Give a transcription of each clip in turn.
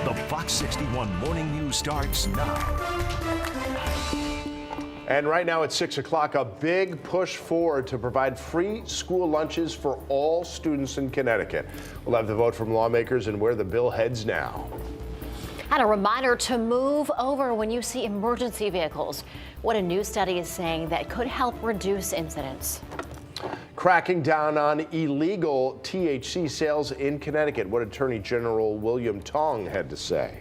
The Fox 61 Morning News starts now. And right now at 6 o'clock, a big push forward to provide free school lunches for all students in Connecticut. We'll have the vote from lawmakers and where the bill heads now. And a reminder to move over when you see emergency vehicles. What a new study is saying that could help reduce incidents. Cracking down on illegal THC sales in Connecticut. What Attorney General William Tong had to say.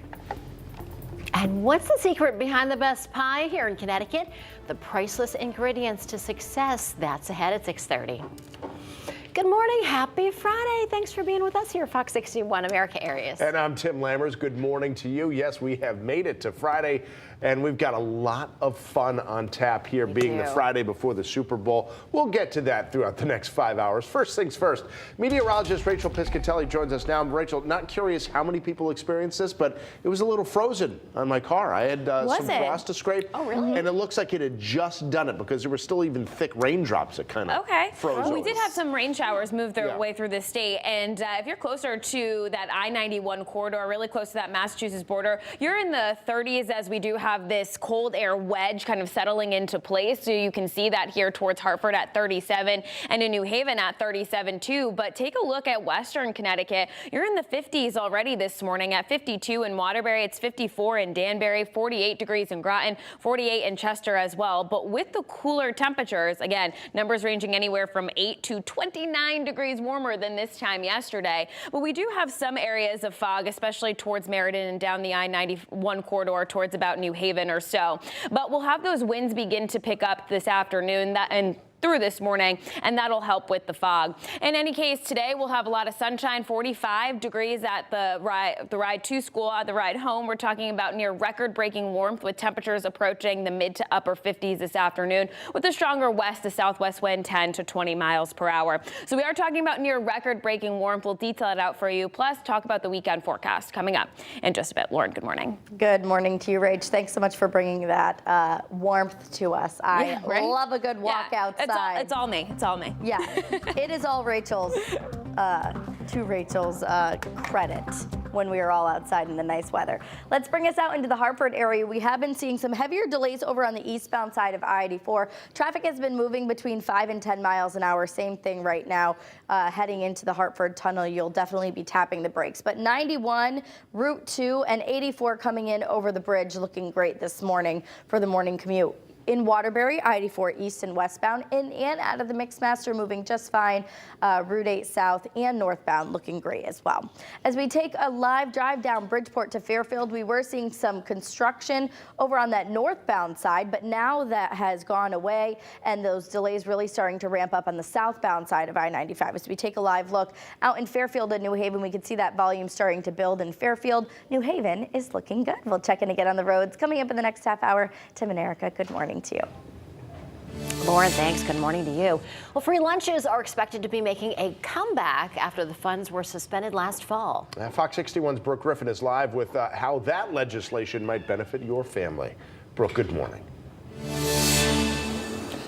And what's the secret behind the best pie here in Connecticut? The priceless ingredients to success. That's ahead at 6:30. Good morning. Happy Friday. Thanks for being with us here, Fox 61 America Areas. And I'm Tim Lammers. Good morning to you. Yes, we have made it to Friday, and we've got a lot of fun on tap here, being the Friday before the Super Bowl. We'll get to that throughout the next 5 hours. First things first, meteorologist Rachel Piscatelli joins us now. Rachel, not curious how many people experienced this, but it was a little frozen on my car. I had some frost to scrape. Oh, really? And it looks like it had just done it because there were still even thick raindrops that kind of froze over. We did have some rain showers move their way through the state, and if you're closer to that I-91 corridor, really close to that Massachusetts border, you're in the 30s as we do have this cold air wedge kind of settling into place. So you can see that here towards Hartford at 37 and in New Haven at 37 too. But take a look at Western Connecticut. You're in the 50s already this morning at 52 in Waterbury. It's 54 in Danbury, 48 degrees in Groton, 48 in Chester as well. But with the cooler temperatures, again, numbers ranging anywhere from 8 to 29 degrees warmer than this time yesterday. But we do have some areas of fog, especially towards Meriden and down the I-91 corridor towards about New Haven or so. But we'll have those winds begin to pick up this afternoon and through this morning, and that'll help with the fog. In any case, today we'll have a lot of sunshine, 45 degrees at the ride to school, the ride home. We're talking about near record-breaking warmth with temperatures approaching the mid to upper 50s this afternoon with a stronger west to southwest wind 10 to 20 miles per hour. So we are talking about near record-breaking warmth. We'll detail it out for you, plus talk about the weekend forecast coming up in just a bit. Lauren, good morning. Good morning to you, Rach. Thanks so much for bringing that warmth to us. I love a good walk outside. It's all me. It's all me. Yeah, it is all Rachel's, to Rachel's credit when we are all outside in the nice weather. Let's bring us out into the Hartford area. We have been seeing some heavier delays over on the eastbound side of I-84. Traffic has been moving between 5 and 10 miles an hour. Same thing right now. Heading into the Hartford Tunnel, you'll definitely be tapping the brakes. But 91, Route 2, and 84 coming in over the bridge looking great this morning for the morning commute. In Waterbury, I-84 east and westbound, in and out of the Mixmaster moving just fine. Route 8 south and northbound looking great as well. As we take a live drive down Bridgeport to Fairfield, we were seeing some construction over on that northbound side, but now that has gone away and those delays really starting to ramp up on the southbound side of I-95. As we take a live look out in Fairfield and New Haven, we can see that volume starting to build in Fairfield. New Haven is looking good. We'll check in again on the roads coming up in the next half hour. Tim and Erica, good morning to you. Lauren, thanks. Good morning to you. Well, free lunches are expected to be making a comeback after the funds were suspended last fall. Fox 61's Brooke Griffin is live with how that legislation might benefit your family. Brooke, good morning.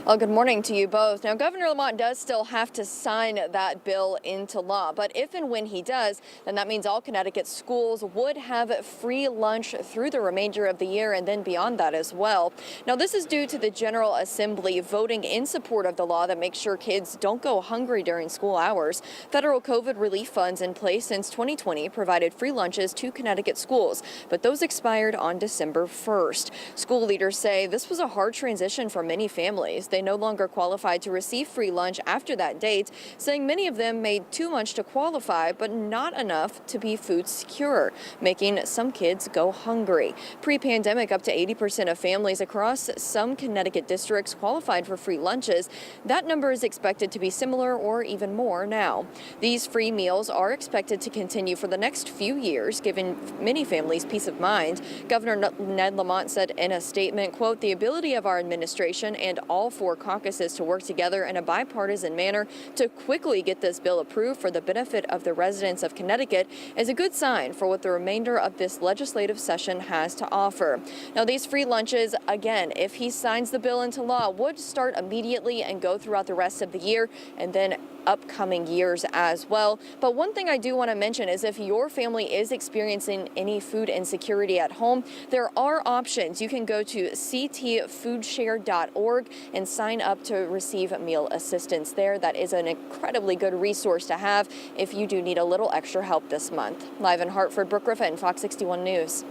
Well, good morning to you both. Now, Governor Lamont does still have to sign that bill into law, but if and when he does, then that means all Connecticut schools would have free lunch through the remainder of the year and then beyond that as well. Now, this is due to the General Assembly voting in support of the law that makes sure kids don't go hungry during school hours. Federal COVID relief funds in place since 2020 provided free lunches to Connecticut schools, but those expired on December 1st. School leaders say this was a hard transition for many families. They no longer qualified to receive free lunch after that date, saying many of them made too much to qualify, but not enough to be food secure, making some kids go hungry. Pre-pandemic, up to 80% of families across some Connecticut districts qualified for free lunches. That number is expected to be similar or even more now. These free meals are expected to continue for the next few years, giving many families peace of mind. Governor Ned Lamont said in a statement, quote, "The ability of our administration and all four caucuses to work together in a bipartisan manner to quickly get this bill approved for the benefit of the residents of Connecticut is a good sign for what the remainder of this legislative session has to offer." Now, these free lunches, again, if he signs the bill into law, would start immediately and go throughout the rest of the year, and then upcoming years as well. But one thing I do want to mention is if your family is experiencing any food insecurity at home, there are options. You can go to ctfoodshare.org and sign up to receive meal assistance there. That is an incredibly good resource to have if you do need a little extra help this month. Live in Hartford, Brooke Griffin, Fox 61 News.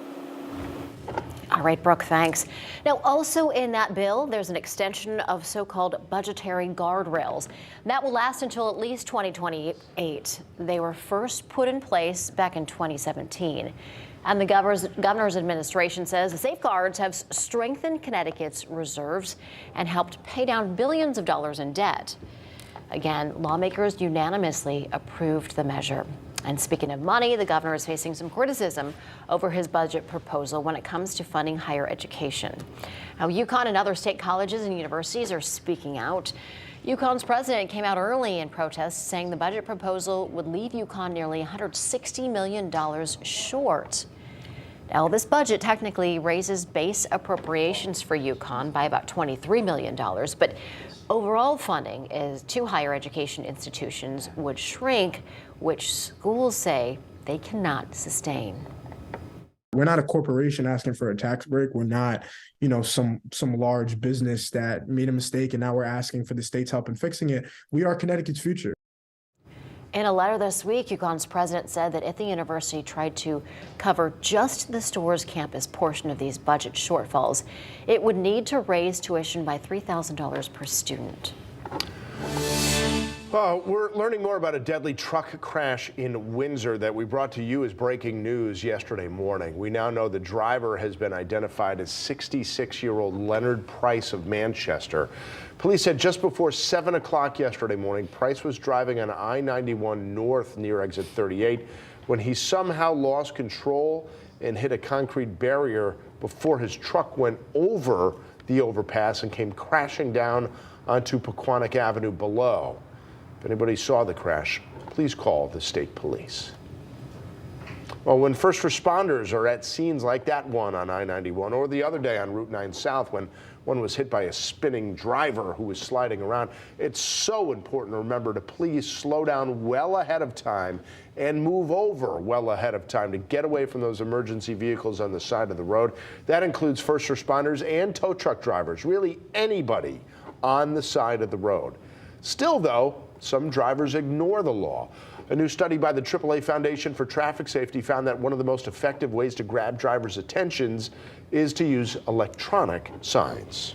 All right, Brooke, thanks. Now, also in that bill, there's an extension of so-called budgetary guardrails. That will last until at least 2028. They were first put in place back in 2017. And the governor's administration says the safeguards have strengthened Connecticut's reserves and helped pay down billions of dollars in debt. Again, lawmakers unanimously approved the measure. And speaking of money, the governor is facing some criticism over his budget proposal when it comes to funding higher education. Now, UConn and other state colleges and universities are speaking out. UConn's president came out early in protest, saying the budget proposal would leave UConn nearly $160 million short. Now, this budget technically raises base appropriations for UConn by about $23 million, but overall funding to higher education institutions would shrink, which schools say they cannot sustain. We're not a corporation asking for a tax break. We're not, some large business that made a mistake and now we're asking for the state's help in fixing it. We are Connecticut's future. In a letter this week, UConn's president said that if the university tried to cover just the store's campus portion of these budget shortfalls, it would need to raise tuition by $3,000 per student. We're learning more about a deadly truck crash in Windsor that we brought to you as breaking news yesterday morning. We now know the driver has been identified as 66-year-old Leonard Price of Manchester. Police said just before 7 o'clock yesterday morning, Price was driving on I-91 North near exit 38 when he somehow lost control and hit a concrete barrier before his truck went over the overpass and came crashing down onto Pequannock Avenue below. If anybody saw the crash, please call the state police. Well, when first responders are at scenes like that one on I-91 or the other day on Route 9 South when one was hit by a spinning driver who was sliding around, it's so important to remember to please slow down well ahead of time and move over well ahead of time to get away from those emergency vehicles on the side of the road. That includes first responders and tow truck drivers, really anybody on the side of the road. Still, though, some drivers ignore the law. A new study by the AAA Foundation for Traffic Safety found that one of the most effective ways to grab drivers' attentions is to use electronic signs.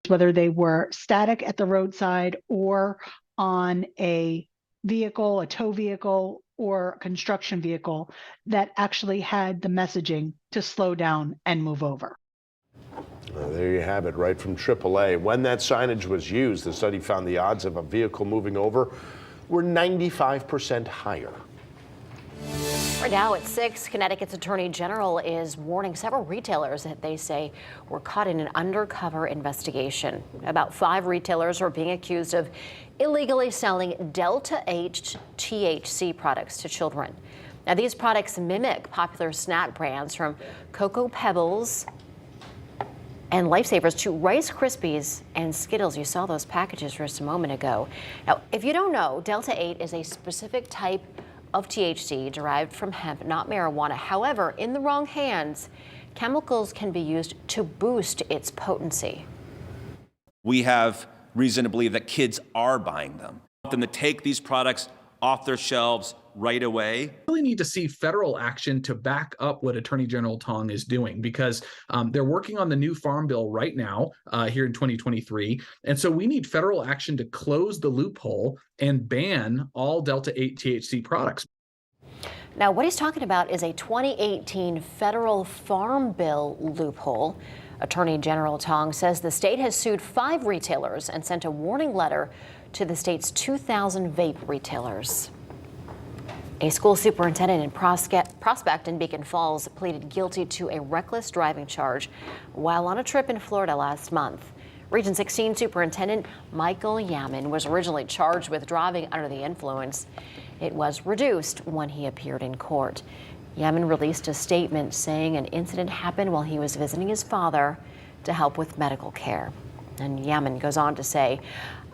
Whether they were static at the roadside or on a vehicle, a tow vehicle, or a construction vehicle that actually had the messaging to slow down and move over. There you have it, right from AAA. When that signage was used, the study found the odds of a vehicle moving over were 95% higher. Right now at 6, Connecticut's Attorney General is warning several retailers that they say were caught in an undercover investigation. About 5 retailers are being accused of illegally selling Delta-8 THC products to children. Now, these products mimic popular snack brands from Cocoa Pebbles and Lifesavers to Rice Krispies and Skittles. You saw those packages just a moment ago. Now, if you don't know, Delta-8 is a specific type of THC derived from hemp, not marijuana. However, in the wrong hands, chemicals can be used to boost its potency. We have reason to believe that kids are buying them. We want them to take these products off their shelves right away. We really need to see federal action to back up what Attorney General Tong is doing, because they're working on the new farm bill right now here in 2023. And so we need federal action to close the loophole and ban all Delta-8 THC products. Now, what he's talking about is a 2018 federal farm bill loophole. Attorney General Tong says the state has sued 5 retailers and sent a warning letter to the state's 2,000 vape retailers. A school superintendent in Prospect in Beacon Falls pleaded guilty to a reckless driving charge while on a trip in Florida last month. Region 16 Superintendent Michael Yamin was originally charged with driving under the influence. It was reduced when he appeared in court. Yamin released a statement saying an incident happened while he was visiting his father to help with medical care. And Yamin goes on to say,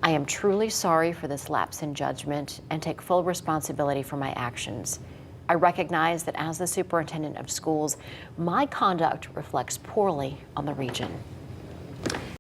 I am truly sorry for this lapse in judgment and take full responsibility for my actions. I recognize that as the superintendent of schools, my conduct reflects poorly on the region.